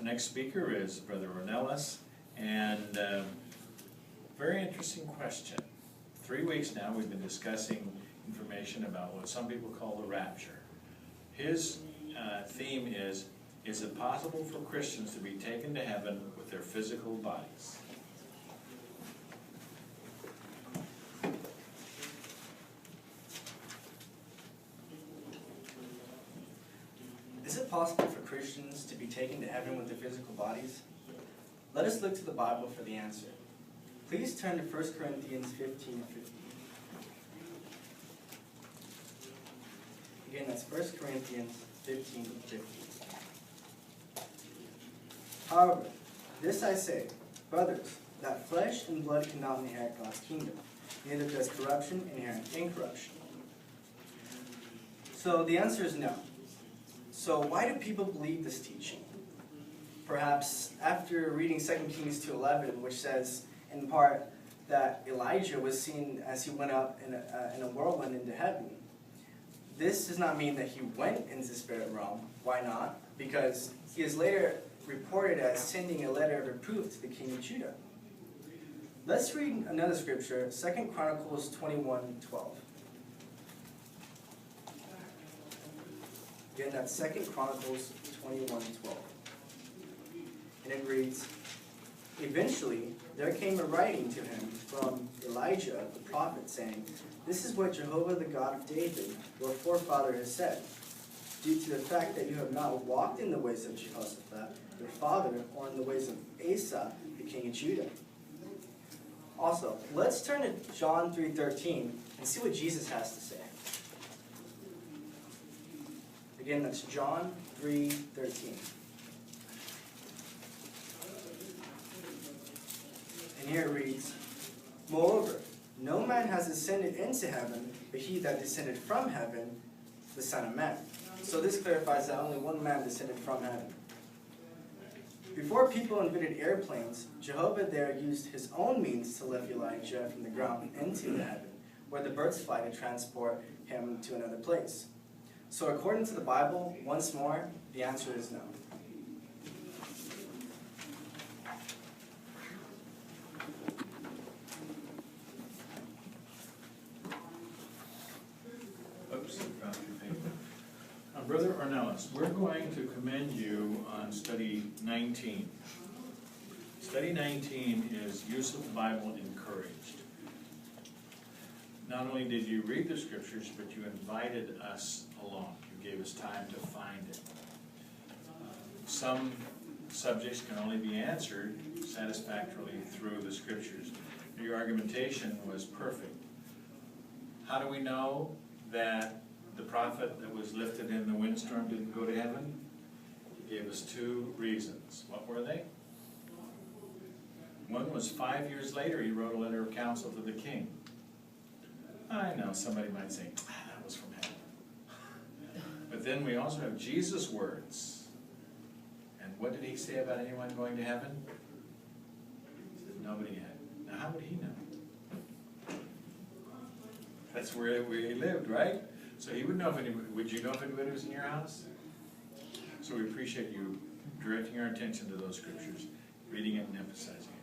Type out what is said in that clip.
Our next speaker is Brother Ornelas, and very interesting question. 3 weeks now we've been discussing information about what some people call the rapture. His theme is it possible for Christians to be taken to heaven with their physical bodies? Is it possible for Christians to be taken to heaven with their physical bodies? Let us look to the Bible for the answer. Please turn to 1 Corinthians 15:15. Again, that's 1 Corinthians 15:15. However, this I say, brothers, that flesh and blood cannot inherit God's kingdom, neither does corruption inherit incorruption. So the answer is no. So why do people believe this teaching? Perhaps after reading 2 Kings 2:11, which says in part that Elijah was seen as he went up in a whirlwind into heaven. This does not mean that he went into the spirit realm. Why not? Because he is later reported as sending a letter of reproof to the king of Judah. Let's read another scripture, 2 Chronicles 21:12. Again, that's 2 Chronicles 21:12. And it reads, eventually there came a writing to him from Elijah the prophet, saying, this is what Jehovah the God of David, your forefather, has said. Due to the fact that you have not walked in the ways of Jehoshaphat, your father, or in the ways of Asa, the king of Judah. Also, let's turn to John 3:13 and see what Jesus has to say. Again, that's John 3:13. And here it reads, moreover, no man has ascended into heaven, but he that descended from heaven, the Son of Man. So this clarifies that only one man descended from heaven. Before people invented airplanes, Jehovah there used his own means to lift Elijah from the ground into the heaven, where the birds fly to transport him to another place. So according to the Bible, once more, the answer is no. Oops, dropped your paper. Brother Ornelas, we're going to commend you on study 19. Study 19 is use of the Bible encouraged. Not only did you read the scriptures, but you invited us along. You gave us time to find it. Some subjects can only be answered satisfactorily through the scriptures. Your argumentation was perfect. How do we know that the prophet that was lifted in the windstorm didn't go to heaven? He gave us 2 reasons. What were they? One was 5 years later he wrote a letter of counsel to the king. I know somebody might say, that was from heaven. But then we also have Jesus' words. And what did he say about anyone going to heaven? He said nobody had. Now how would he know? That's where he lived, right? So he would know if anybody, would you know if anybody was in your house? So we appreciate you directing our attention to those scriptures, reading it and emphasizing it.